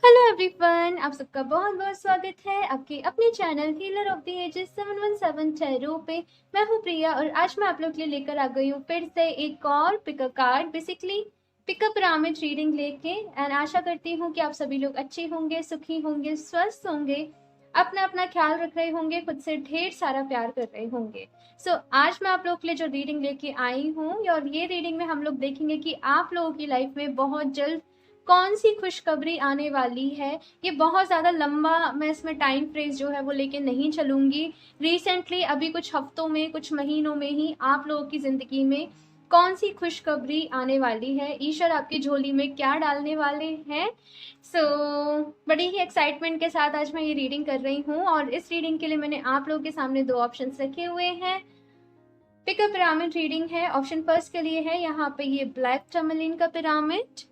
Hello everyone, आप सबका बहुत बहुत स्वागत है आपके अपने channel healer of the ages 717 tarot पे। मैं हूँ प्रिया और आज मैं आप लोग के लिए लेकर आ गई हूँ फिर से एक और pickup card, basically pickup pyramid reading लेके। एंड आशा करती हूँ कि आप सभी लोग अच्छे होंगे, सुखी होंगे, स्वस्थ होंगे, अपना अपना ख्याल रख रहे होंगे, खुद से ढेर सारा प्यार कर रहे होंगे। आज मैं आप लोग के लिए जो रीडिंग लेके आई हूँ, और ये रीडिंग में हम लोग देखेंगे कि आप लोगों की लाइफ में बहुत जल्द कौन सी खुशखबरी आने वाली है। ये बहुत ज़्यादा लंबा मैं इसमें टाइम फ्रेज जो है वो लेके नहीं चलूँगी। रिसेंटली अभी कुछ हफ्तों में, कुछ महीनों में ही आप लोगों की ज़िंदगी में कौन सी खुशखबरी आने वाली है, ईश्वर आपकी झोली में क्या डालने वाले हैं। बड़ी ही एक्साइटमेंट के साथ आज मैं ये रीडिंग कर रही हूँ, और इस रीडिंग के लिए मैंने आप लोगों के सामने दो ऑप्शन रखे हुए हैं। पिकअप पिरामिड रीडिंग है। ऑप्शन फर्स्ट के लिए है यहाँ पे ये ब्लैक टर्मलिन का पिरामिड,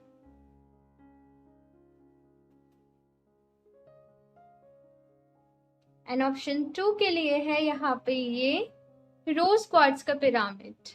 एंड ऑप्शन 2 के लिए है यहाँ पे ये रोज क्वार्ट्ज का पिरामिड।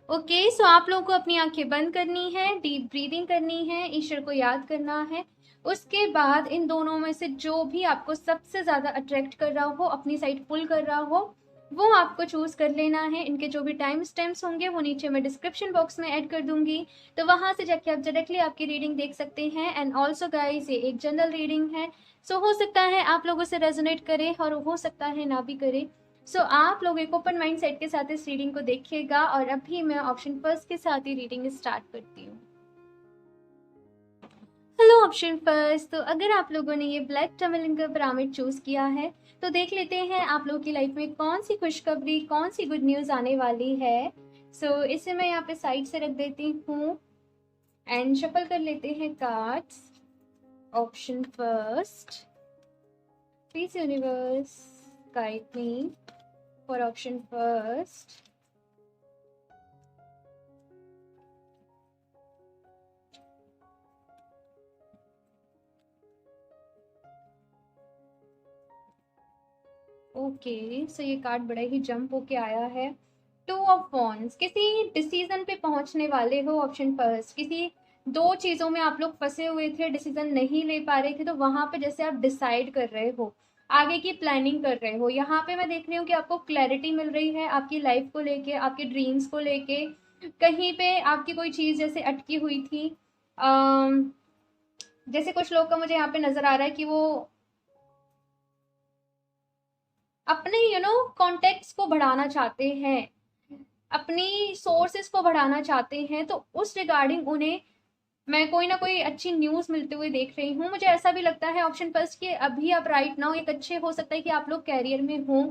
ओके, सो आप लोगों को अपनी आंखें बंद करनी है, डीप ब्रीदिंग करनी है, ईश्वर को याद करना है। उसके बाद इन दोनों में से जो भी आपको सबसे ज्यादा अट्रैक्ट कर रहा हो, अपनी साइड पुल कर रहा हो, वो आपको चूज कर लेना है। इनके जो भी टाइम स्टैम्प्स होंगे वो नीचे मैं डिस्क्रिप्शन बॉक्स में ऐड कर दूंगी, तो वहां से जाके आप डायरेक्टली आपकी रीडिंग देख सकते हैं। एंड ऑल्सो गाइस, ये एक जनरल रीडिंग है, हो सकता है आप लोगों से रेजोनेट करे और हो सकता है ना भी करे। आप लोग एक ओपन माइंड सेट के साथ इस रीडिंग को देखिएगा, और अभी मैं ऑप्शन फर्स्ट के साथ ही रीडिंग स्टार्ट करती हूँ। हेलो ऑप्शन फर्स्ट, तो अगर आप लोगों ने ये ब्लैक टर्मलिन का पिरामिड चूज किया है तो देख लेते हैं आप लोगों की लाइफ में कौन सी खुशखबरी, कौन सी गुड न्यूज आने वाली है। इसे मैं यहाँ पे साइड से रख देती हूँ एंड शफल कर लेते हैं cards. Option first, please universe guide me for option first. Okay, so ये कार्ड बड़ा ही जंप होके आया है। टू ऑफ वॉन्ड्स, किसी डिसीजन पे पहुंचने वाले हो। ऑप्शन फर्स्ट, किसी दो चीजों में आप लोग फंसे हुए थे, डिसीजन नहीं ले पा रहे थे, तो वहां पे जैसे आप डिसाइड कर रहे हो, आगे की प्लानिंग कर रहे हो। यहाँ पे मैं देख रही हूँ कि आपको क्लैरिटी मिल रही है आपकी लाइफ को लेके, आपके ड्रीम्स को लेके। कहीं पे आपकी कोई चीज जैसे अटकी हुई थी। जैसे कुछ लोग का मुझे यहाँ पे नजर आ रहा है कि वो अपने कॉन्टेक्ट्स को बढ़ाना चाहते हैं, अपनी सोर्सेस को बढ़ाना चाहते हैं, तो उस रिगार्डिंग उन्हें मैं कोई ना कोई अच्छी न्यूज मिलते हुए देख रही हूँ। मुझे ऐसा भी लगता है ऑप्शन फर्स्ट कि अभी आप राइट नाउ एक अच्छे, हो सकता है कि आप लोग कैरियर में हो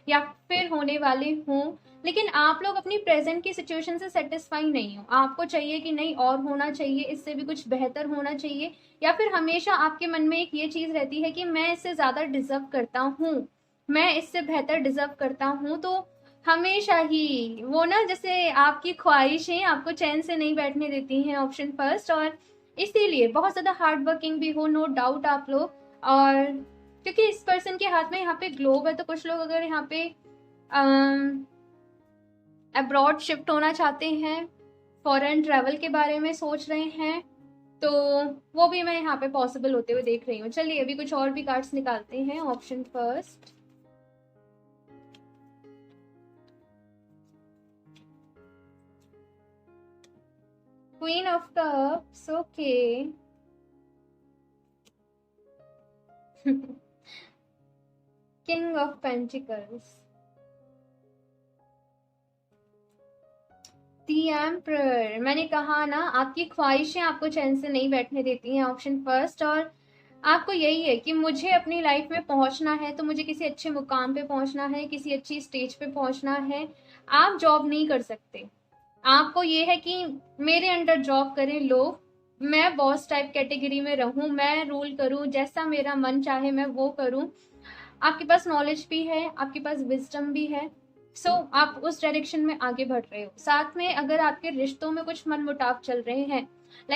या फिर होने वाले हों, लेकिन आप लोग अपनी प्रेजेंट की सिचुएशन से सेटिस्फाई नहीं हो। आपको चाहिए कि नहीं और होना चाहिए, इससे भी कुछ बेहतर होना चाहिए, या फिर हमेशा आपके मन में एक ये चीज रहती है कि मैं इससे ज्यादा डिजर्व करता हूँ, मैं इससे बेहतर डिजर्व करता हूँ। तो हमेशा ही वो ना, जैसे आपकी ख्वाहिशें आपको चैन से नहीं बैठने देती हैं। ऑप्शन फर्स्ट, और इसीलिए बहुत ज्यादा हार्ड वर्किंग भी हो, नो डाउट आप लोग। और क्योंकि इस पर्सन के हाथ में यहाँ पे ग्लोब है, तो कुछ लोग अगर यहाँ पे अब्रॉड शिफ्ट होना चाहते हैं, फॉरेन ट्रैवल के बारे में सोच रहे हैं, तो वो भी मैं यहाँ पे पॉसिबल होते हुए देख रही हूँ। चलिए अभी कुछ और भी कार्ड्स निकालते हैं। Option first, queen of cups, okay. King of pentacles, the emperor. मैंने कहा ना, आपकी ख्वाहिशें आपको चैन से नहीं बैठने देती हैं। ऑप्शन फर्स्ट, और आपको यही है कि मुझे अपनी लाइफ में पहुंचना है, तो मुझे किसी अच्छे मुकाम पे पहुंचना है, किसी अच्छी स्टेज पे पहुंचना है। आप जॉब नहीं कर सकते, आपको ये है कि मेरे अंडर जॉब करें लोग, मैं बॉस टाइप कैटेगरी में रहूं, मैं रूल करूं, जैसा मेरा मन चाहे मैं वो करूं। आपके पास नॉलेज भी है, आपके पास विजडम भी है। आप उस डायरेक्शन में आगे बढ़ रहे हो। साथ में अगर आपके रिश्तों में कुछ मनमुटाव चल रहे हैं,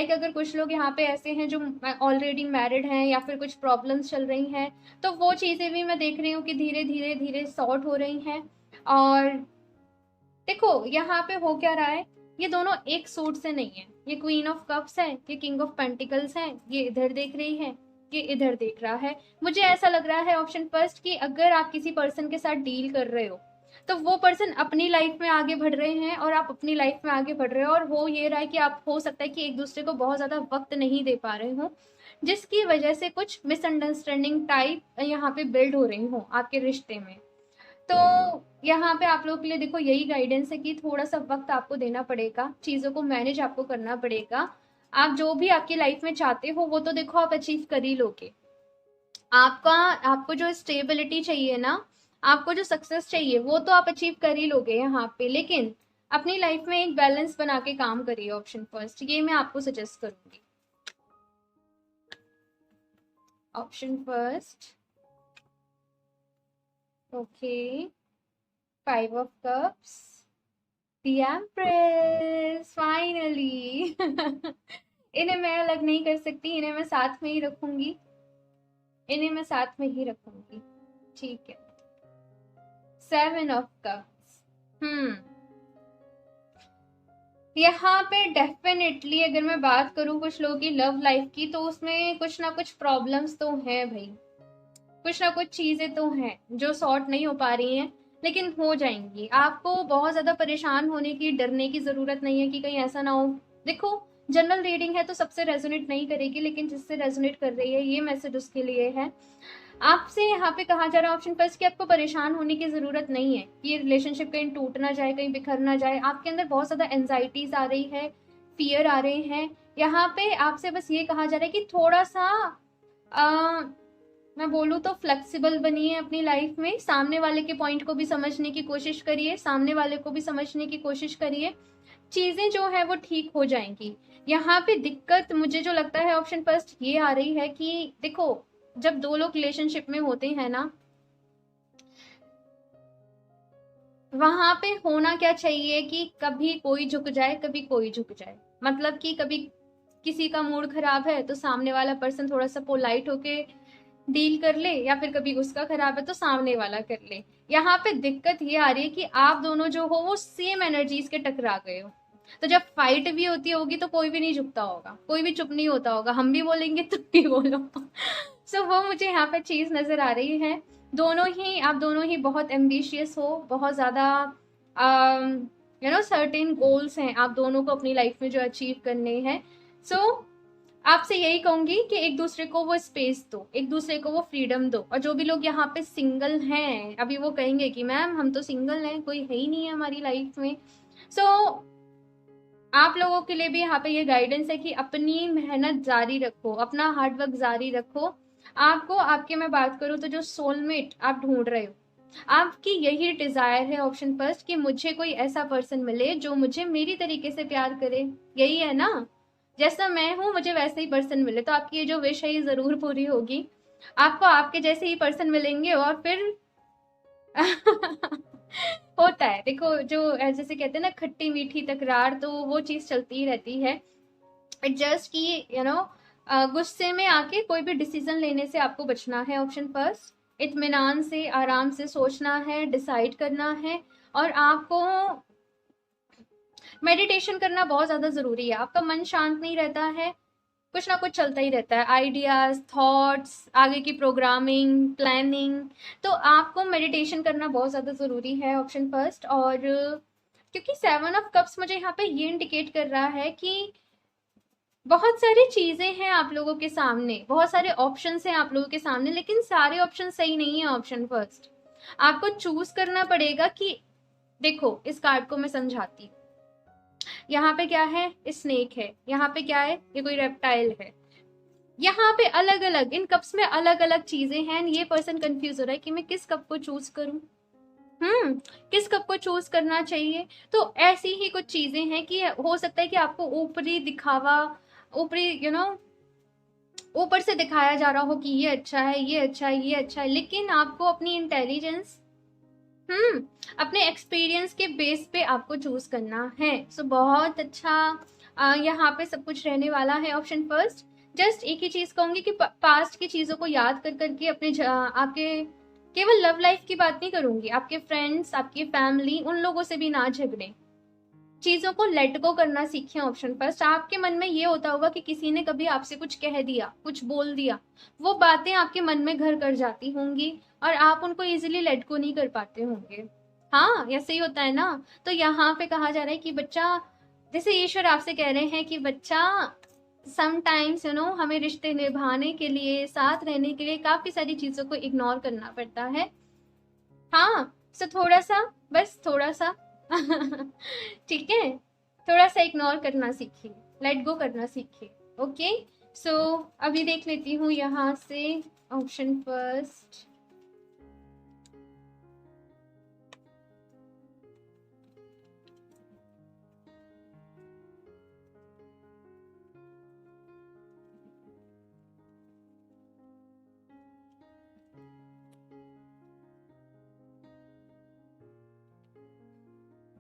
अगर कुछ लोग यहाँ पे ऐसे हैं जो ऑलरेडी मैरिड हैं, या फिर कुछ प्रॉब्लम्स चल रही हैं, तो वो चीजें भी मैं देख रही हूँ कि धीरे धीरे धीरे सॉर्ट हो रही हैं। और देखो यहाँ पे हो क्या रहा है, ये दोनों एक सूट से नहीं है, ये क्वीन ऑफ कप्स है, ये किंग ऑफ पेंटिकल्स है, ये इधर देख रही है, ये इधर देख रहा है। मुझे ऐसा लग रहा है ऑप्शन फर्स्ट कि अगर आप किसी पर्सन के साथ डील कर रहे हो तो वो पर्सन अपनी लाइफ में आगे बढ़ रहे हैं और आप अपनी लाइफ में आगे बढ़ रहे हो, और हो ये रहा है कि आप हो सकता है कि एक दूसरे को बहुत ज्यादा वक्त नहीं दे पा रहे हो, जिसकी वजह से कुछ मिसअंडरस्टैंडिंग टाइप यहाँ पे बिल्ड हो रही हो आपके रिश्ते में। तो यहाँ पे आप लोगों के लिए देखो यही गाइडेंस है कि थोड़ा सा वक्त आपको देना पड़ेगा, चीज़ों को मैनेज आपको करना पड़ेगा। आप जो भी आपकी लाइफ में चाहते हो वो तो देखो आप अचीव कर ही लोगे। आपको जो स्टेबिलिटी चाहिए ना, आपको जो सक्सेस चाहिए वो तो आप अचीव कर ही लोगे यहाँ पे, लेकिन अपनी लाइफ में एक बैलेंस बना के काम करिए। ऑप्शन फर्स्ट ये मैं आपको सजेस्ट करूंगी। Option first okay, 5 of cups, the empress, finally. इन्हें मैं अलग नहीं कर सकती, इन्हें मैं साथ में ही रखूंगी, इन्हें मैं साथ में ही रखूंगी, ठीक है। 7 ऑफ कप्स, यहाँ पे डेफिनेटली अगर मैं बात करूँ कुछ लोगों की लव लाइफ की, तो उसमें कुछ ना कुछ प्रॉब्लम्स तो हैं भाई, कुछ ना कुछ चीजें तो हैं जो सॉर्ट नहीं हो पा रही हैं, लेकिन हो जाएंगी। आपको बहुत ज्यादा परेशान होने की, डरने की जरूरत नहीं है कि कहीं ऐसा ना हो। देखो जनरल रीडिंग है तो सबसे रेजोनेट नहीं करेगी, लेकिन जिससे रेजोनेट कर रही है ये मैसेज उसके लिए है। आपसे यहाँ पे कहा जा रहा है ऑप्शन फर्स्ट कि आपको परेशान होने की जरूरत नहीं है कि ये रिलेशनशिप कहीं टूट ना जाए, कहीं बिखर ना जाए। आपके अंदर बहुत ज्यादा एंजाइटीज आ रही है, फियर आ रहे हैं। यहाँ पे आपसे बस ये कहा जा रहा है कि थोड़ा सा मैं बोलूँ तो फ्लेक्सिबल बनिए अपनी लाइफ में, सामने वाले के पॉइंट को भी समझने की कोशिश करिए, सामने वाले को भी समझने की कोशिश करिए, चीजें जो है वो ठीक हो जाएंगी। यहाँ पे दिक्कत मुझे जो लगता है ऑप्शन फर्स्ट ये आ रही है कि देखो जब दो लोग रिलेशनशिप में होते हैं ना, वहां पे होना क्या चाहिए कि कभी कोई झुक जाए, कभी कोई झुक जाए। मतलब कि कभी किसी का मूड खराब है तो सामने वाला पर्सन थोड़ा सा पोलाइट होके डील कर ले, या फिर कभी उसका खराब है तो सामने वाला कर ले। यहाँ पे दिक्कत ये आ रही है कि आप दोनों जो हो वो सेम एनर्जीज के टकरा गए हो, तो जब फाइट भी होती होगी तो कोई भी नहीं झुकता होगा, कोई भी चुप नहीं होता होगा, हम भी बोलेंगे तुम भी बोलो। सो वो मुझे यहाँ पे चीज नजर आ रही है। आप दोनों ही बहुत एम्बिशियस हो, बहुत ज्यादा सर्टेन गोल्स हैं आप दोनों को अपनी लाइफ में जो अचीव करने हैं। सो आपसे यही कहूंगी कि एक दूसरे को वो स्पेस दो, एक दूसरे को वो फ्रीडम दो। और जो भी लोग यहाँ पे सिंगल हैं, अभी वो कहेंगे कि मैम हम तो सिंगल हैं, कोई है ही नहीं है हमारी लाइफ में। सो आप लोगों के लिए भी यहाँ पे ये गाइडेंस है कि अपनी मेहनत जारी रखो, अपना हार्डवर्क जारी रखो। आपको आपके मैं बात करूँ तो जो सोलमेट आप ढूंढ रहे हो, आपकी यही डिजायर है ऑप्शन फर्स्ट कि मुझे कोई ऐसा पर्सन मिले जो मुझे मेरी तरीके से प्यार करे। यही है ना, जैसा मैं हूं मुझे वैसे ही पर्सन मिले। तो आपकी ये जो विश है ये जरूर पूरी होगी, आपको आपके जैसे ही पर्सन मिलेंगे। और फिर होता है देखो, जो जैसे कहते हैं ना खट्टी मीठी तकरार, तो वो चीज चलती ही रहती है। जस्ट कि गुस्से में आके कोई भी डिसीजन लेने से आपको बचना है। ऑप्शन फर्स्ट इत्मीनान से, आराम से सोचना है, डिसाइड करना है। और आपको मेडिटेशन करना बहुत ज्यादा जरूरी है। आपका मन शांत नहीं रहता है, कुछ ना कुछ चलता ही रहता है, आइडियाज, थॉट्स, आगे की प्रोग्रामिंग, प्लानिंग। तो आपको मेडिटेशन करना बहुत ज्यादा जरूरी है ऑप्शन फर्स्ट। और क्योंकि 7 ऑफ कप्स मुझे यहाँ पे ये इंडिकेट कर रहा है कि बहुत सारी चीजें हैं आप लोगों के सामने, बहुत सारे ऑप्शंस हैं आप लोगों के सामने, लेकिन सारे ऑप्शन सही नहीं है। ऑप्शन फर्स्ट आपको चूज करना पड़ेगा कि देखो इस कार्ड को मैं समझाती, यहाँ पे क्या है, स्नेक है, यहाँ पे क्या है, ये कोई रेप्टाइल है। यहाँ पे अलग अलग इन कप्स में अलग अलग चीजें हैं। ये पर्सन कंफ्यूज हो रहा है कि मैं किस कप को चूज करूं, किस कप को चूज करना चाहिए। तो ऐसी ही कुछ चीजें हैं कि हो सकता है कि आपको ऊपरी दिखावा, ऊपरी ऊपर से दिखाया जा रहा हो कि ये अच्छा है, ये अच्छा है, ये अच्छा है, लेकिन आपको अपनी इंटेलिजेंस, अपने एक्सपीरियंस के बेस पे आपको चूज करना है। सो बहुत अच्छा यहाँ पे सब कुछ रहने वाला है ऑप्शन फर्स्ट। जस्ट एक ही चीज कहूंगी कि पास्ट की चीजों को याद कर करके अपने आपके, केवल लव लाइफ की बात नहीं करूंगी, आपके फ्रेंड्स, आपकी फैमिली, उन लोगों से भी ना झगड़े। चीज़ों को लेट गो करना सीखें। ऑप्शन फर्स्ट, आपके मन में ये होता होगा कि किसी ने कभी आपसे कुछ कह दिया, कुछ बोल दिया, वो बातें आपके मन में घर कर जाती होंगी और आप उनको इजीली लेट गो नहीं कर पाते होंगे। हाँ, ऐसे ही होता है ना। तो यहाँ पे कहा जा रहा है कि बच्चा, जैसे ईश्वर आपसे कह रहे हैं कि बच्चा, समटाइम्स हमें रिश्ते निभाने के लिए, साथ रहने के लिए काफी सारी चीजों को इग्नोर करना पड़ता है। हाँ, सो थोड़ा सा, बस थोड़ा सा ठीक है, थोड़ा सा इग्नोर करना सीखिए, लेट गो करना सीखिए। ओके, सो अभी देख लेती हूँ यहाँ से option first.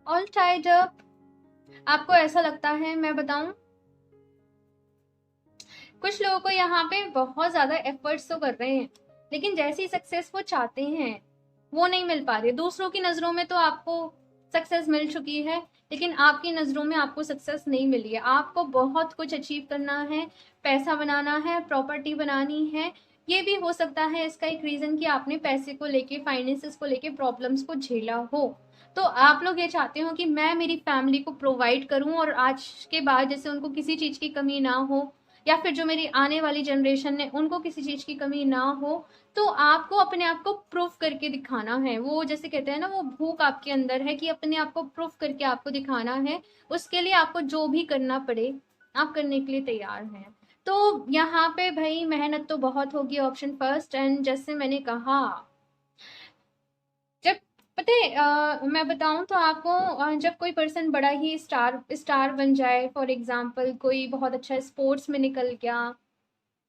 All tied up, आपको ऐसा लगता है, मैं बताऊं, कुछ लोगों को यहाँ पे बहुत ज्यादा एफर्ट्स तो कर रहे हैं, लेकिन जैसी सक्सेस वो चाहते हैं वो नहीं मिल पा रही। दूसरों की नजरों में तो आपको सक्सेस मिल चुकी है, लेकिन आपकी नजरों में आपको सक्सेस नहीं मिली है। आपको बहुत कुछ अचीव करना है, पैसा बनाना है, प्रॉपर्टी बनानी है। ये भी हो सकता है इसका एक रीजन कि आपने पैसे को लेके, फाइनेंसेस को लेके प्रॉब्लम्स को झेला हो। तो आप लोग ये चाहते हो कि मैं मेरी फैमिली को प्रोवाइड करूं और आज के बाद जैसे उनको किसी चीज की कमी ना हो, या फिर जो मेरी आने वाली जनरेशन है उनको किसी चीज की कमी ना हो। तो आपको अपने आप को प्रूफ करके दिखाना है। वो जैसे कहते हैं ना, वो भूख आपके अंदर है कि अपने आप को प्रूफ करके आपको दिखाना है। उसके लिए आपको जो भी करना पड़े आप करने के लिए तैयार हैं। तो यहाँ पे भाई मेहनत तो बहुत होगी, ऑप्शन फर्स्ट। एंड जैसे मैंने कहा, जब पता है मैं बताऊं तो आपको, जब कोई पर्सन बड़ा ही स्टार स्टार बन जाए, फॉर एग्जाम्पल कोई बहुत अच्छा स्पोर्ट्स में निकल गया,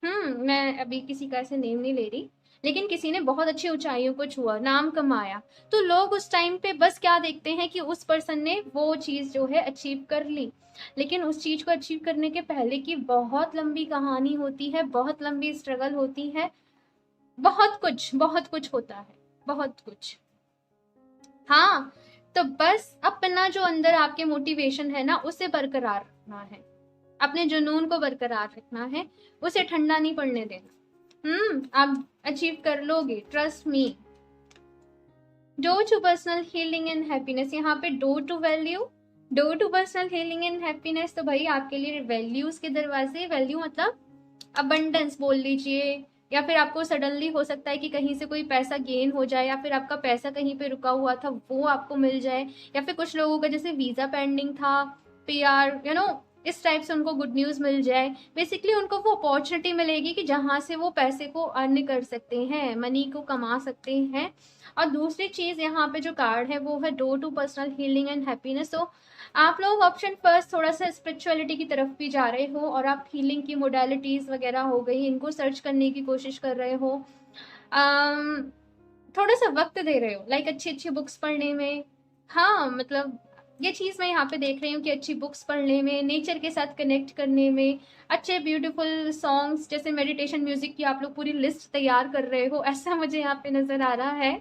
मैं अभी किसी का ऐसे नेम नहीं ले रही, लेकिन किसी ने बहुत अच्छी ऊंचाइयों को छुआ, नाम कमाया, तो लोग उस टाइम पे बस क्या देखते हैं कि उस पर्सन ने वो चीज जो है अचीव कर ली। लेकिन उस चीज को अचीव करने के पहले की बहुत लंबी कहानी होती है, बहुत लंबी स्ट्रगल होती है, बहुत कुछ होता है, बहुत कुछ। हाँ, तो बस अपना जो अंदर आपके मोटिवेशन है ना, उसे बरकरार रखना है, अपने जुनून को बरकरार रखना है, उसे ठंडा नहीं पड़ने देना। आप अचीव कर लोगे, trust me. Door to personal healing and happiness, यहाँ पे door to value, door to personal healing and happiness, तो भाई आपके लिए वैल्यूज के दरवाजे, वैल्यू मतलब अबंडेंस बोल लीजिए, या फिर आपको सडनली हो सकता है कि कहीं से कोई पैसा गेन हो जाए, या फिर आपका पैसा कहीं पे रुका हुआ था वो आपको मिल जाए, या फिर कुछ लोगों का जैसे वीजा पेंडिंग था, पीआर, इस टाइप से उनको गुड न्यूज मिल जाए। बेसिकली उनको वो अपॉर्चुनिटी मिलेगी कि जहां से वो पैसे को अर्न कर सकते हैं, मनी को कमा सकते हैं। और दूसरी चीज यहाँ पे जो कार्ड है वो है door to personal healing and happiness. तो आप लोग ऑप्शन फर्स्ट थोड़ा सा स्पिरिचुअलिटी की तरफ भी जा रहे हो, और आप हीलिंग की मोडालिटीज वगैरह हो गई, इनको सर्च करने की कोशिश कर रहे हो। थोड़ा सा वक्त दे रहे हो, लाइक अच्छी अच्छी बुक्स पढ़ने में। हाँ, मतलब ये चीज मैं यहाँ पे देख रही हूँ कि अच्छी बुक्स पढ़ने में, नेचर के साथ कनेक्ट करने में, अच्छे ब्यूटीफुल सॉन्ग्स, जैसे मेडिटेशन म्यूजिक की आप लोग पूरी लिस्ट तैयार कर रहे हो, ऐसा मुझे यहाँ पे नजर आ रहा है।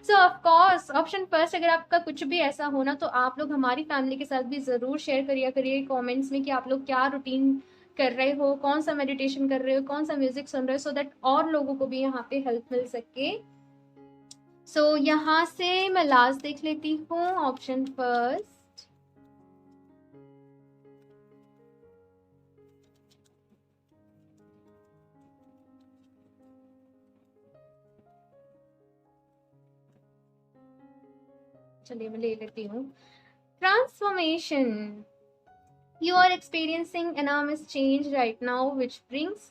सो ऑफ कोर्स ऑप्शन फर्स्ट, अगर आपका कुछ भी ऐसा होना तो आप लोग हमारी फैमिली के साथ भी जरूर शेयर करिए करिए कमेंट्स में कि आप लोग क्या रूटीन कर रहे हो, कौन सा मेडिटेशन कर रहे हो, कौन सा म्यूजिक सुन रहे हो, सो दैट और लोगों को भी यहाँ पे हेल्प मिल सके। सो यहाँ से मैं लास्ट देख लेती हूँ, ऑप्शन फर्स्ट। चलिए मैं ले लेती हूँ, transformation. You are experiencing enormous change right now, which brings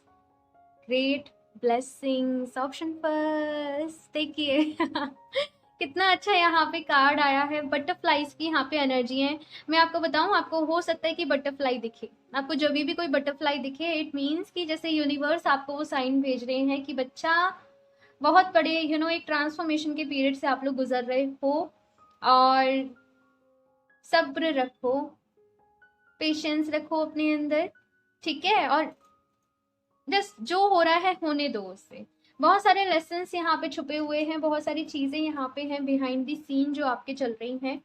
great blessings. Option first देखिए कितना अच्छा यहाँ पे कार्ड आया है, बटरफ्लाईज की यहाँ पे एनर्जी है। मैं आपको बताऊं, आपको हो सकता है कि बटरफ्लाई दिखे, आपको जब भी कोई बटरफ्लाई दिखे, इट मीन्स कि जैसे यूनिवर्स आपको वो साइन भेज रहे हैं कि बच्चा बहुत बड़े एक ट्रांसफॉर्मेशन के पीरियड से आप लोग गुजर रहे हो, और सब्र रखो, पेशेंस रखो अपने अंदर, ठीक है। और जस्ट जो हो रहा है होने दो उससे। बहुत सारे लेसन्स यहाँ पे छुपे हुए हैं, बहुत सारी चीजें यहाँ पे हैं बिहाइंड द सीन जो आपके चल रही हैं,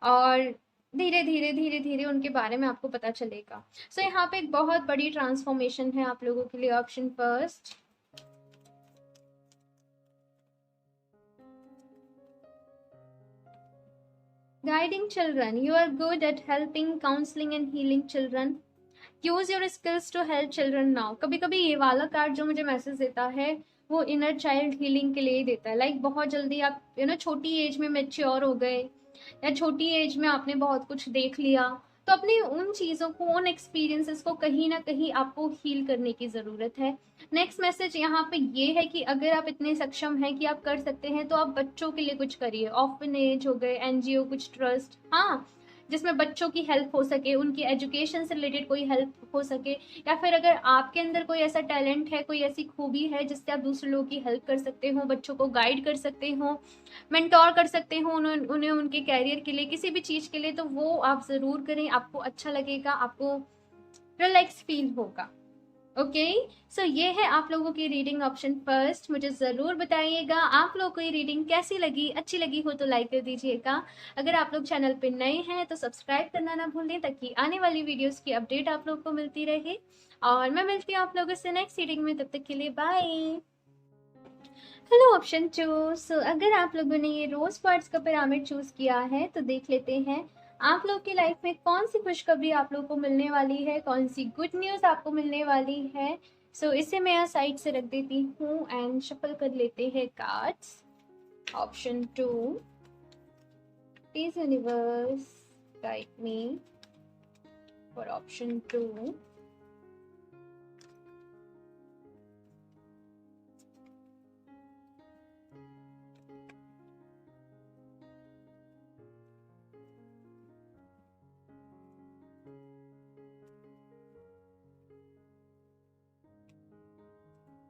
और धीरे धीरे धीरे धीरे उनके बारे में आपको पता चलेगा। सो यहाँ पे एक बहुत बड़ी ट्रांसफॉर्मेशन है आप लोगों के लिए। Option first, guiding children. You are good at helping, counseling and healing children. Use your skills to help children now. कभी कभी ये वाला कार्ड जो मुझे मैसेज देता है वो इनर चाइल्ड हीलिंग के लिए ही देता है। लाइक बहुत जल्दी आप छोटी एज में मेच्योर हो गए, या छोटी एज में आपने बहुत कुछ देख लिया, तो अपनी उन चीज़ों को, उन एक्सपीरियंसेस को कहीं ना कहीं आपको हील करने की ज़रूरत है। नेक्स्ट मैसेज यहाँ पे ये है कि अगर आप इतने सक्षम हैं कि आप कर सकते हैं तो आप बच्चों के लिए कुछ करिए। ऑर्फनेज हो गए, एनजीओ, कुछ ट्रस्ट, हाँ, जिसमें बच्चों की हेल्प हो सके, उनकी एजुकेशन से रिलेटेड कोई हेल्प हो सके, या फिर अगर आपके अंदर कोई ऐसा टैलेंट है, कोई ऐसी खूबी है जिससे आप दूसरे लोगों की हेल्प कर सकते हो, बच्चों को गाइड कर सकते हो, मेंटोर कर सकते हो उन्हें उनके कैरियर के लिए, किसी भी चीज़ के लिए, तो वो आप ज़रूर करें। आपको अच्छा लगेगा, आपको रिलैक्स फील होगा। ओके, सो ये है आप लोगों की रीडिंग ऑप्शन फर्स्ट। मुझे ज़रूर बताइएगा आप लोगों को ये रीडिंग कैसी लगी। अच्छी लगी हो तो लाइक कर दीजिएगा। अगर आप लोग चैनल पे नए हैं तो सब्सक्राइब करना ना भूलें, ताकि आने वाली वीडियोस की अपडेट आप लोग को मिलती रहे। और मैं मिलती हूँ आप लोगों से नेक्स्ट रीडिंग में, तब तक के लिए बाय। Hello option 2। सो अगर आप लोगों ने ये रोज क्वार्ट्ज का पिरामिड चूज किया है तो देख लेते हैं आप लोग की लाइफ में कौन सी खुशखबरी आप लोग को मिलने वाली है, कौन सी गुड न्यूज आपको मिलने वाली है। सो इसे मैं यहाँ साइड से रख देती हूँ एंड शफल कर लेते हैं cards. Option 2, please universe guide me for option 2।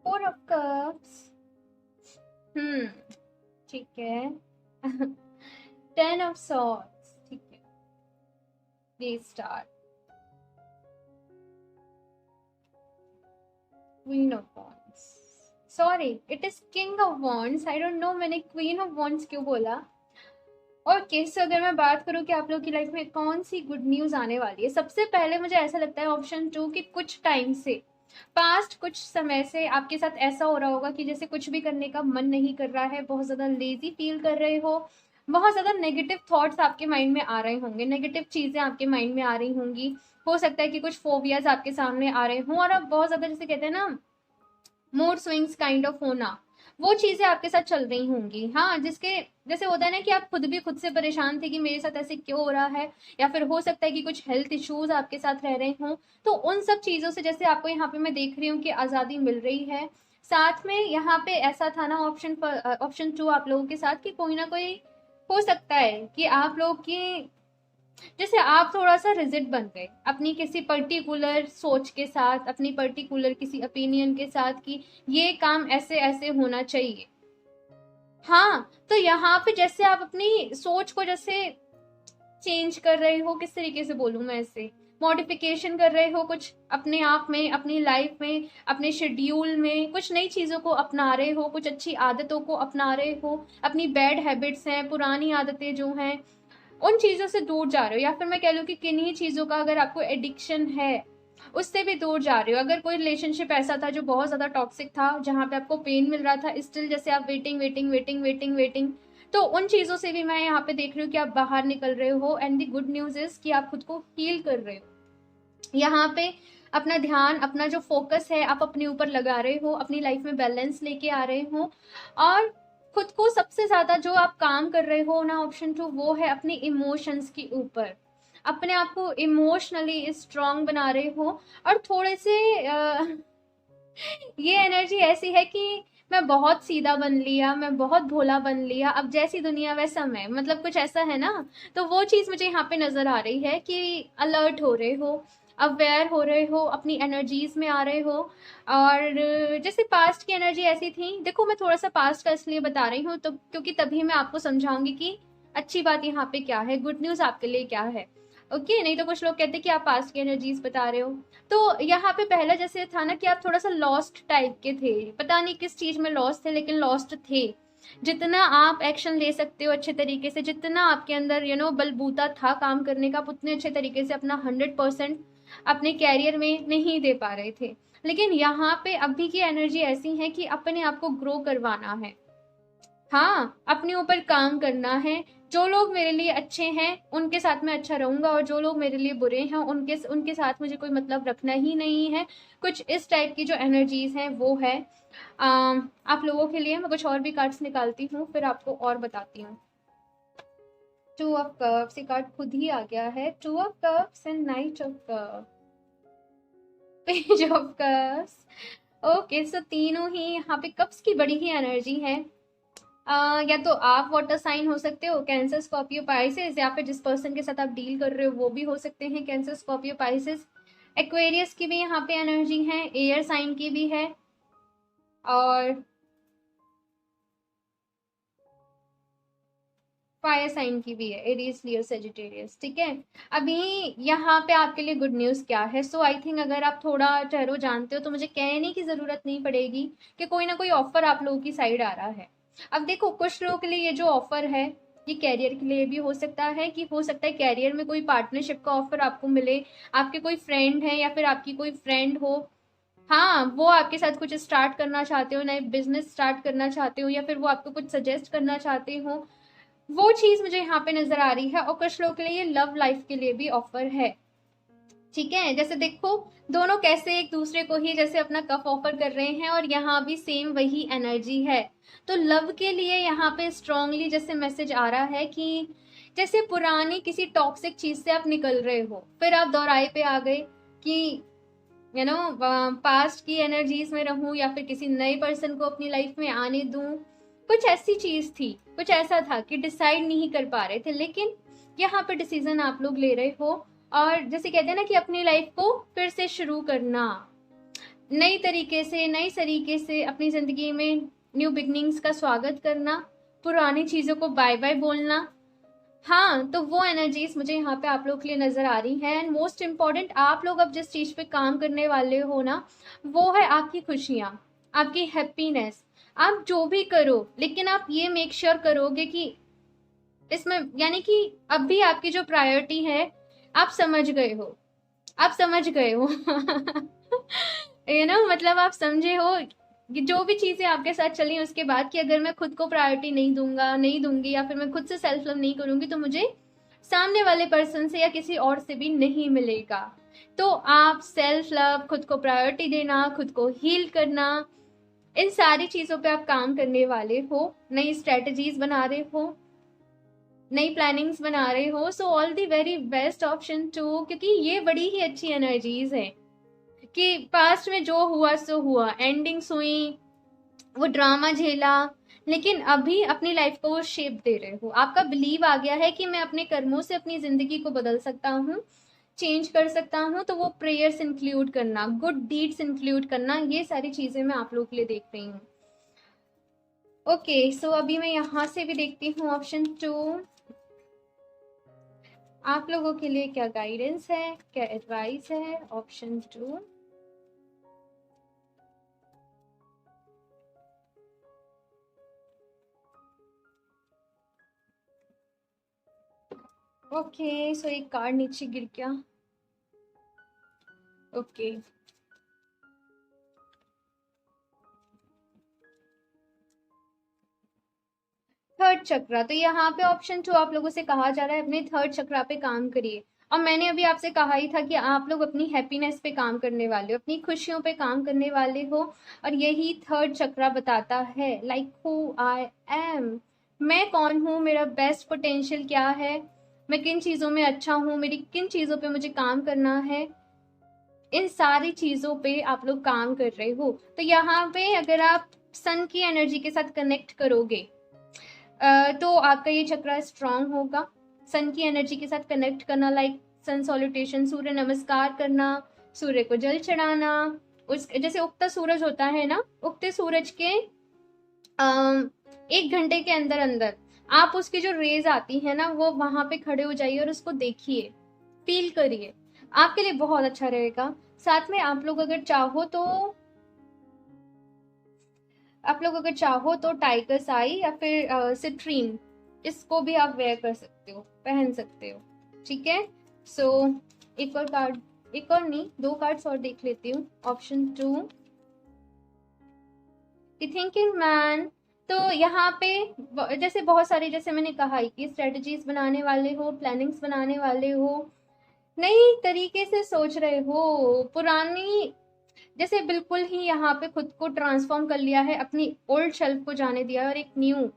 Four of cups, ठीक है। 10 ऑफ सॉर्ड्स, ठीक है। Please start. Queen of wands, sorry it is king of wands, I don't know मैंने क्वीन ऑफ वॉन्ड्स क्यों बोला। ओके, सो अगर मैं बात करूँ कि आप लोग की लाइफ में कौन सी गुड न्यूज़ आने वाली है, सबसे पहले मुझे ऐसा लगता है ऑप्शन 2 कि कुछ टाइम से, पास्ट कुछ समय से आपके साथ ऐसा हो रहा होगा कि जैसे कुछ भी करने का मन नहीं कर रहा है, बहुत ज़्यादा लेजी फील कर रहे हो, बहुत ज़्यादा नेगेटिव थॉट्स आपके माइंड में आ रहे होंगे, नेगेटिव चीज़ें आपके माइंड में आ रही होंगी। हो सकता है कि कुछ फोबियाज आपके सामने आ रहे हों, और आप बहुत ज़्यादा, जैसे कहते हैं ना, मूड स्विंग्स काइंड ऑफ होना, वो चीज़ें आपके साथ चल रही होंगी। हाँ, जिसके जैसे होता है ना कि आप खुद भी खुद से परेशान थे कि मेरे साथ ऐसे क्यों हो रहा है, या फिर हो सकता है कि कुछ हेल्थ इश्यूज आपके साथ रह रहे हों, तो उन सब चीज़ों से जैसे आपको यहाँ पे मैं देख रही हूँ कि आज़ादी मिल रही है। साथ में यहाँ पे ऐसा था ना ऑप्शन 2 आप लोगों के साथ कि कोई ना कोई हो सकता है कि आप लोग की, जैसे आप थोड़ा सा रिजिड बन गए अपनी किसी पर्टिकुलर सोच के साथ, अपनी पर्टिकुलर किसी ओपिनियन के साथ कि ये काम ऐसे ऐसे होना चाहिए। हाँ, तो यहाँ पे जैसे आप अपनी सोच को जैसे चेंज कर रहे हो, किस तरीके से बोलूँ मैं इसे, मॉडिफिकेशन कर रहे हो कुछ अपने आप में, अपनी लाइफ में, अपने शेड्यूल में, कुछ नई चीज़ों को अपना रहे हो, कुछ अच्छी आदतों को अपना रहे हो, अपनी बैड हैबिट्स हैं, पुरानी आदतें जो हैं, उन चीज़ों से दूर जा रहे हो, या फिर मैं कह लूँ कि किन्हीं चीज़ों का अगर आपको एडिक्शन है उससे भी दूर जा रहे हो। अगर कोई रिलेशनशिप ऐसा था जो बहुत ज़्यादा टॉक्सिक था, जहाँ पे आपको पेन मिल रहा था, स्टिल जैसे आप waiting waiting waiting waiting waiting, तो उन चीज़ों से भी मैं यहाँ पे देख रही हूँ कि आप बाहर निकल रहे हो। And the good news is कि आप खुद को हील कर रहे हो। यहाँ पे अपना ध्यान, अपना जो फोकस है आप अपने ऊपर लगा रहे हो, अपनी लाइफ में बैलेंस लेके आ रहे हो, और खुद को सबसे ज्यादा जो आप काम कर रहे हो ना ऑप्शन 2, वो है अपने इमोशंस के ऊपर, अपने आप को इमोशनली स्ट्रांग बना रहे हो। और थोड़े से ये एनर्जी ऐसी है कि मैं बहुत सीधा बन लिया, मैं बहुत भोला बन लिया, अब जैसी दुनिया वैसा मैं, मतलब कुछ ऐसा है ना। तो वो चीज़ मुझे यहाँ पे नज़र आ रही है कि अलर्ट हो रहे हो, अवेयर हो रहे हो, अपनी एनर्जीज में आ रहे हो। और जैसे पास्ट की एनर्जी ऐसी थी, देखो मैं थोड़ा सा पास्ट का इसलिए बता रही हूँ तो क्योंकि तभी मैं आपको समझाऊंगी कि अच्छी बात यहाँ पे क्या है, गुड न्यूज़ आपके लिए क्या है। ओके, नहीं तो कुछ लोग कहते हैं कि आप पास्ट की एनर्जीज बता रहे हो। तो यहाँ पे पहले जैसे था ना कि आप थोड़ा सा लॉस्ट टाइप के थे, पता नहीं किस चीज़ में लॉस्ट थे, लेकिन लॉस्ट थे। जितना आप एक्शन ले सकते हो अच्छे तरीके से, जितना आपके अंदर बलबूता था काम करने का, आप उतने अच्छे तरीके से अपना 100% अपने कैरियर में नहीं दे पा रहे थे। लेकिन यहाँ पे अभी की एनर्जी ऐसी है कि अपने आप को ग्रो करवाना है। हाँ, अपने ऊपर काम करना है। जो लोग मेरे लिए अच्छे हैं उनके साथ मैं अच्छा रहूंगा, और जो लोग मेरे लिए बुरे हैं उनके उनके साथ मुझे कोई मतलब रखना ही नहीं है। कुछ इस टाइप की जो एनर्जीज हैं वो है। आप लोगों के लिए मैं कुछ और भी कार्ड्स निकालती हूँ, फिर आपको और बताती हूँ। 2 ऑफ कप्स, ये कार्ड खुद ही आ गया है। 2 of cups and knight of cups, page of cups. Okay, so तीनों ही यहाँ पे कप्स की बड़ी ही एनर्जी है। या तो आप वाटर साइन हो सकते हो, कैंसर, स्कॉर्पियो, पाइसेस, या फिर जिस पर्सन के साथ आप डील कर रहे हो वो भी हो सकते हैं कैंसर, स्कॉर्पियो, पाइसेस। एक्वेरियस की भी यहाँ पे एनर्जी है, एयर साइन की भी है, और फायर साइन की भी है, एरीज, लियो, सेजिटेरियस। ठीक है, अभी यहाँ पे आपके लिए गुड न्यूज क्या है। सो आई थिंक अगर आप थोड़ा टैरो जानते हो तो मुझे कहने की जरूरत नहीं पड़ेगी कि कोई ना कोई ऑफर आप लोगों की साइड आ रहा है। अब देखो, कुछ लोगों के लिए ये जो ऑफर है ये कैरियर के लिए भी हो सकता है, कि हो सकता है कैरियर में कोई पार्टनरशिप का ऑफर आपको मिले, आपके कोई फ्रेंड है या फिर आपकी कोई फ्रेंड हो, हाँ, वो आपके साथ कुछ स्टार्ट करना चाहते हो, नए बिजनेस स्टार्ट करना चाहते हो, या फिर वो आपको कुछ सजेस्ट करना चाहते हो, वो चीज मुझे यहाँ पे नजर आ रही है। और कुछ लोगों के लिए ये लव लाइफ के लिए भी ऑफर है। ठीक है, जैसे देखो दोनों कैसे एक दूसरे को ही जैसे अपना कप ऑफर कर रहे हैं, और यहाँ भी सेम वही एनर्जी है। तो लव के लिए यहाँ पे स्ट्रांगली जैसे मैसेज आ रहा है कि जैसे पुरानी किसी टॉक्सिक चीज से आप निकल रहे हो, फिर आप दोहराए पे आ गए कि पास्ट की एनर्जीज में रहूं या फिर किसी नए पर्सन को अपनी लाइफ में आने दूं। कुछ ऐसी चीज थी, कुछ ऐसा था कि डिसाइड नहीं कर पा रहे थे, लेकिन यहाँ पे डिसीजन आप लोग ले रहे हो। और जैसे कहते हैं ना कि अपनी लाइफ को फिर से शुरू करना, नई तरीके से अपनी जिंदगी में न्यू बिगनिंग्स का स्वागत करना, पुरानी चीजों को बाय बाय बोलना। हाँ, तो वो एनर्जीज मुझे यहाँ पे आप लोग के लिए नजर आ रही हैं। एंड मोस्ट इम्पॉर्टेंट, आप लोग अब जिस चीज पे काम करने वाले हो ना, वो है आपकी खुशियाँ, आपकी हैप्पीनेस। आप जो भी करो, लेकिन आप ये मेक श्योर करोगे कि इसमें, यानी कि अब भी आपकी जो प्रायोरिटी है, आप समझ गए हो, आप समझ गए हो मतलब आप समझे हो कि जो भी चीजें आपके साथ चली उसके बाद, कि अगर मैं खुद को प्रायोरिटी नहीं दूंगी, या फिर मैं खुद से सेल्फ लव नहीं करूंगी, तो मुझे सामने वाले पर्सन से या किसी और से भी नहीं मिलेगा। तो आप सेल्फ लव, खुद को प्रायोरिटी देना, खुद को हील करना, इन सारी चीजों पे आप काम करने वाले हो, नई स्ट्रेटजीज बना रहे हो, नई प्लानिंग्स बना रहे हो। So all the very best option two, क्योंकि ये बड़ी ही अच्छी एनर्जीज है कि पास्ट में जो हुआ सो हुआ, एंडिंग्स हुई, वो ड्रामा झेला, लेकिन अभी अपनी लाइफ को वो शेप दे रहे हो। आपका बिलीव आ गया है कि मैं अपने कर्मों से अपनी जिंदगी को बदल सकता हूँ, चेंज कर सकता हूँ। तो वो प्रेयर्स इंक्लूड करना, गुड डीड्स इंक्लूड करना, ये सारी चीजें मैं आप लोगों के लिए देख रही हूँ। ओके, सो अभी मैं यहाँ से भी देखती हूँ ऑप्शन 2, आप लोगों के लिए क्या गाइडेंस है, क्या एडवाइस है। ऑप्शन 2, ओके, सो एक कार्ड नीचे गिर गया। ओके, थर्ड चक्रा, तो यहाँ पे ऑप्शन 2 आप लोगों से कहा जा रहा है अपने थर्ड चक्रा पे काम करिए। और मैंने अभी आपसे कहा ही था कि आप लोग अपनी हैप्पीनेस पे काम करने वाले हो, अपनी खुशियों पे काम करने वाले हो, और यही थर्ड चक्रा बताता है, लाइक हु आई एम, मैं कौन हूँ, मेरा बेस्ट पोटेंशियल क्या है, मैं किन चीज़ों में अच्छा हूँ, मेरी किन चीज़ों पे मुझे काम करना है, इन सारी चीज़ों पे आप लोग काम कर रहे हो। तो यहाँ पे अगर आप सन की एनर्जी के साथ कनेक्ट करोगे तो आपका ये चक्रा स्ट्रांग होगा। सन की एनर्जी के साथ कनेक्ट करना, लाइक सन सॉल्यूटेशन, सूर्य नमस्कार करना, सूर्य को जल चढ़ाना, उस जैसे उगता सूरज होता है ना, उगते सूरज के 1 घंटे के अंदर अंदर आप उसकी जो रेज आती है ना, वो वहां पे खड़े हो जाइए और उसको देखिए, फील करिए, आपके लिए बहुत अच्छा रहेगा। साथ में आप लोग अगर चाहो तो आप लोग अगर चाहो तो टाइगर्स आई या फिर सिट्रीन, इसको भी आप वेयर कर सकते हो, पहन सकते हो। ठीक है, सो एक और कार्ड, एक और नहीं, 2 कार्ड्स और देख लेती हूँ। Option 2 the thinking man. तो यहाँ पे जैसे बहुत सारे, जैसे मैंने कहा कि स्ट्रेटजीज बनाने वाले हो, प्लानिंग्स बनाने वाले हो, नई तरीके से सोच रहे हो, पुरानी जैसे बिल्कुल ही यहाँ पे खुद को ट्रांसफॉर्म कर लिया है, अपनी ओल्ड शेल्फ को जाने दिया और एक न्यू,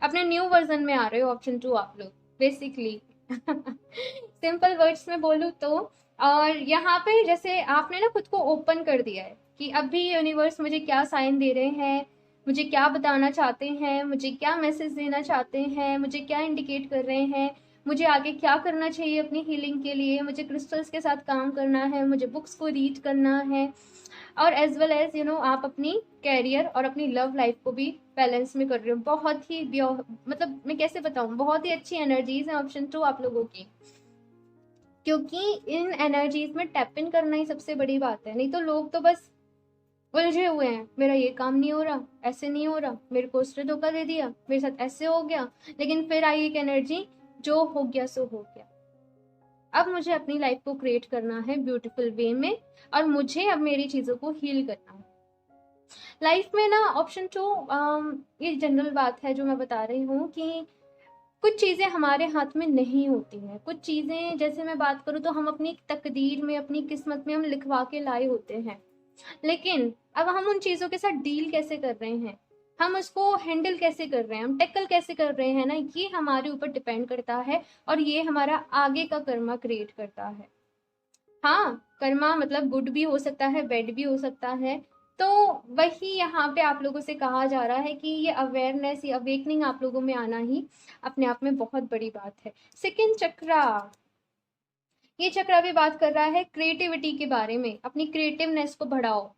अपने न्यू वर्जन में आ रहे हो। ऑप्शन 2 आप लोग बेसिकली सिंपल वर्ड्स में बोलूँ तो। और यहाँ पे जैसे आपने ना खुद को ओपन कर दिया है कि अभी यूनिवर्स मुझे क्या साइन दे रहे हैं, मुझे क्या बताना चाहते हैं, मुझे क्या मैसेज देना चाहते हैं, मुझे क्या इंडिकेट कर रहे हैं, मुझे आगे क्या करना चाहिए अपनी हीलिंग के लिए, मुझे क्रिस्टल्स के साथ काम करना है, मुझे बुक्स को रीड करना है, और एज वेल एज आप अपनी कैरियर और अपनी लव लाइफ को भी बैलेंस में कर रहे हो। बहुत ही मतलब मैं कैसे बताऊं, बहुत ही अच्छी एनर्जीज है ऑप्शन 2 आप लोगों की, क्योंकि इन एनर्जीज में टैप इन करना ही सबसे बड़ी बात है। नहीं तो लोग तो बस उलझे हुए हैं, मेरा ये काम नहीं हो रहा, ऐसे नहीं हो रहा, मेरे को उसने धोखा दे दिया, मेरे साथ ऐसे हो गया। लेकिन फिर आई एक एनर्जी, जो हो गया सो हो गया, अब मुझे अपनी लाइफ को क्रिएट करना है ब्यूटीफुल वे में, और मुझे अब मेरी चीजों को हील करना है लाइफ में ना। ऑप्शन 2 ये जनरल बात है जो मैं बता रही हूँ कि कुछ चीजें हमारे हाथ में नहीं होती हैं। कुछ चीजें जैसे मैं बात करूँ तो हम अपनी तकदीर में, अपनी किस्मत में हम लिखवा के लाए होते हैं, लेकिन अब हम उन चीजों के साथ डील कैसे कर रहे हैं, हम उसको हैंडल कैसे कर रहे हैं, हम टैकल कैसे कर रहे हैं ना, ये हमारे ऊपर डिपेंड करता है, और ये हमारा आगे का कर्मा क्रिएट करता है। हाँ, कर्मा मतलब गुड भी हो सकता है, बैड भी हो सकता है। तो वही यहाँ पे आप लोगों से कहा जा रहा है कि ये अवेयरनेस, ये अवेकनिंग आप लोगों में आना ही अपने आप में बहुत बड़ी बात है। सेकंड चक्रा, ये चक्रा भी बात कर रहा है क्रिएटिविटी के बारे में। अपनी क्रिएटिवनेस को बढ़ाओ,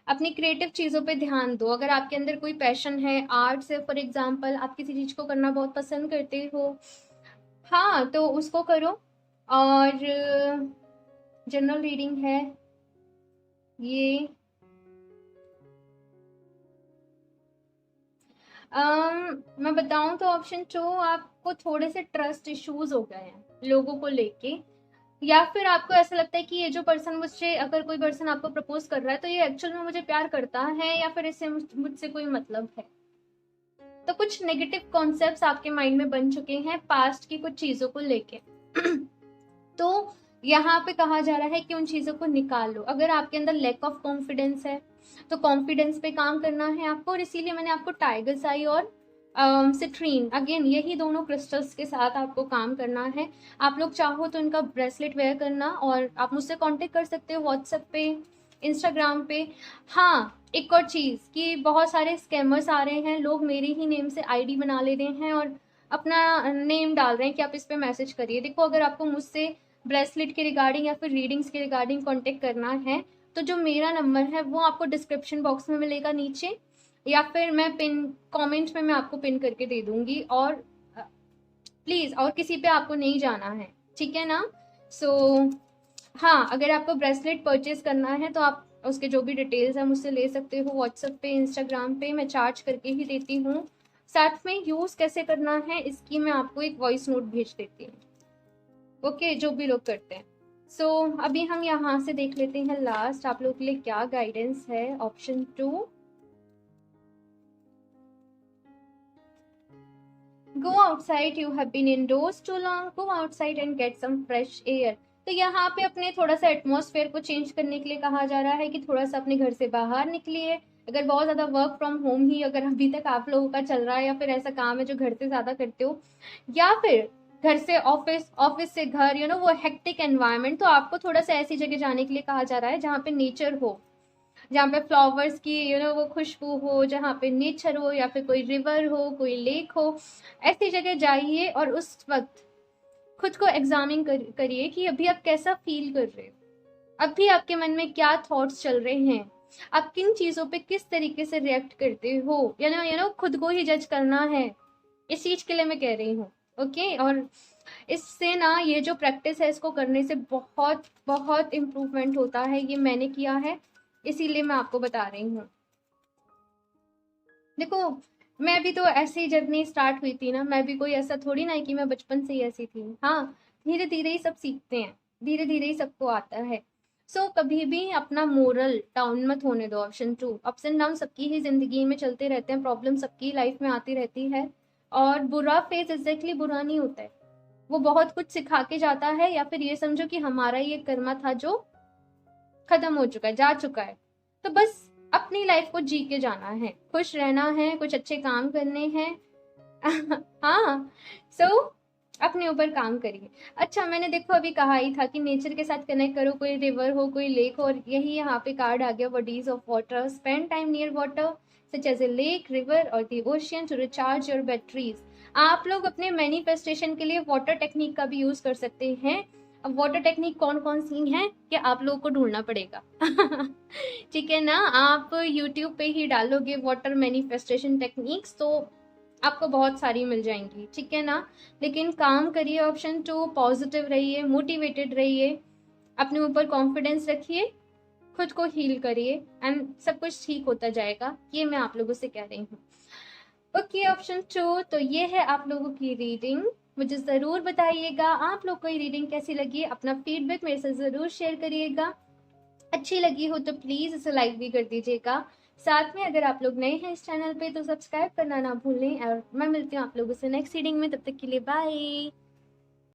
अपनी क्रिएटिव चीज़ों पे ध्यान दो। अगर आपके अंदर कोई पैशन है, आर्ट से फॉर एग्जांपल, आप किसी चीज़ को करना बहुत पसंद करते हो, हाँ तो उसको करो। और जनरल रीडिंग है ये। मैं बताऊं तो ऑप्शन 2 आपको थोड़े से ट्रस्ट इश्यूज हो गए हैं लोगों को लेके, या फिर आपको ऐसा लगता है कि ये जो पर्सन मुझसे, अगर कोई पर्सन आपको प्रपोज कर रहा है तो ये एक्चुअल में मुझे प्यार करता है या फिर इससे मुझसे कोई मतलब है। तो कुछ नेगेटिव कॉन्सेप्ट्स आपके माइंड में बन चुके हैं पास्ट की कुछ चीजों को लेके तो यहाँ पे कहा जा रहा है कि उन चीजों को निकाल लो। अगर आपके अंदर लैक ऑफ कॉन्फिडेंस है तो कॉन्फिडेंस पे काम करना है आपको, और इसीलिए मैंने आपको टाइगर्स आई और सिट्रीन, अगेन यही दोनों क्रिस्टल्स के साथ आपको काम करना है। आप लोग चाहो तो इनका ब्रेसलेट वेयर करना, और आप मुझसे कांटेक्ट कर सकते हो व्हाट्सएप पे, इंस्टाग्राम पे। हाँ, एक और चीज़ कि बहुत सारे स्कैमर्स आ रहे हैं, लोग मेरे ही नेम से आईडी बना ले रहे हैं और अपना नेम डाल रहे हैं कि आप इस पे मैसेज करिए। देखो, अगर आपको मुझसे ब्रेसलेट के रिगार्डिंग या फिर रीडिंग्स के रिगार्डिंग कांटेक्ट करना है तो जो मेरा नंबर है वो आपको डिस्क्रिप्शन बॉक्स में मिलेगा नीचे, या फिर मैं पिन कमेंट में मैं आपको पिन करके दे दूंगी। और प्लीज़, और किसी पे आपको नहीं जाना है, ठीक है ना। सो हाँ, अगर आपको ब्रेसलेट परचेज करना है तो आप उसके जो भी डिटेल्स है मुझसे ले सकते हो व्हाट्सएप पे, इंस्टाग्राम पे, मैं चार्ज करके ही देती हूँ। साथ में यूज़ कैसे करना है इसकी मैं आपको एक वॉइस नोट भेज देती हूँ, ओके, जो भी लोग करते हैं। सो अभी हम यहाँ से देख लेते हैं लास्ट आप लोग के लिए क्या गाइडेंस है। Option 2, go outside, you have been indoors too long, go outside and get some fresh air. तो यहाँ पे अपने थोड़ा सा एटमॉस्फेयर को चेंज करने के लिए कहा जा रहा है कि थोड़ा सा अपने घर से बाहर निकलिए। अगर बहुत ज़्यादा वर्क फ्रॉम होम ही अगर अभी तक आप लोगों का चल रहा है, या फिर ऐसा काम है जो घर से ज़्यादा करते हो, या फिर घर से ऑफिस, ऑफिस से घर, वो हेक्टिक एनवायरनमेंट, तो आपको थोड़ा सा ऐसी जगह जाने के लिए कहा जा रहा है जहाँ पे नेचर हो, जहाँ पे फ्लावर्स की वो खुशबू हो, जहाँ पे नेचर हो, या फिर कोई रिवर हो, कोई लेक हो। ऐसी जगह जाइए और उस वक्त खुद को एग्जामिन करिए कि अभी आप कैसा फील कर रहे हो, अभी आपके मन में क्या थॉट्स चल रहे हैं, आप किन चीज़ों पे किस तरीके से रिएक्ट करते हो। खुद को ही जज करना है, इस चीज़ के लिए मैं कह रही हूँ, ओके। और इससे ना, ये जो प्रैक्टिस है इसको करने से बहुत बहुत इम्प्रूवमेंट होता है। ये मैंने किया है, इसीलिए मैं आपको बता रही हूँ। देखो, मैं भी तो ऐसे ही जर्नी स्टार्ट हुई थी ना, मैं भी कोई ऐसा थोड़ी ना है कि मैं बचपन से ही ऐसी थी। हाँ, धीरे धीरे ही सब सीखते हैं, धीरे धीरे ही सबको आता है। सो कभी भी अपना मोरल डाउन मत होने दो। Option two, ups and down सबकी ही जिंदगी में चलते रहते हैं, प्रॉब्लम सबकी लाइफ में आती रहती है। और बुरा फेज एग्जैक्टली बुरा नहीं होता है, वो बहुत कुछ सिखा के जाता है, या फिर ये समझो कि हमारा ये कर्मा था जो खत्म हो चुका है, जा चुका है। तो बस अपनी लाइफ को जी के जाना है, खुश रहना है, कुछ अच्छे काम करने हैं। हाँ, सो अपने ऊपर काम करिए। अच्छा, मैंने देखो अभी कहा ही था कि नेचर के साथ कनेक्ट करो, कोई रिवर हो, कोई लेक हो, और यही यहाँ पे कार्ड आ गया, bodies of water, spend time near water such as a lake, river और the ocean to recharge your batteries. आप लोग अपने मैनिफेस्टेशन के लिए वाटर टेक्निक का भी यूज कर सकते हैं। अब वाटर टेक्निक कौन कौन सी हैं कि आप लोगों को ढूंढना पड़ेगा। ठीक है ना, आप यूट्यूब पे ही डालोगे वाटर मैनिफेस्टेशन टेक्निक्स तो आपको बहुत सारी मिल जाएंगी, ठीक है ना। लेकिन काम करिए, ऑप्शन टू, पॉजिटिव रहिए, मोटिवेटेड रहिए, अपने ऊपर कॉन्फिडेंस रखिए, खुद को हील करिए, एंड सब कुछ ठीक होता जाएगा, ये मैं आप लोगों से कह रही हूँ। ओके, ऑप्शन टू, तो ये है आप लोगों की रीडिंग। मुझे ज़रूर बताइएगा आप लोग को ये रीडिंग कैसी लगी, अपना फीडबैक मेरे से ज़रूर शेयर करिएगा। अच्छी लगी हो तो प्लीज़ इसे लाइक भी कर दीजिएगा। साथ में अगर आप लोग नए हैं इस चैनल पे तो सब्सक्राइब करना ना भूलें, और मैं मिलती हूँ आप लोगों से नेक्स्ट रीडिंग में। तब तक के लिए बाय।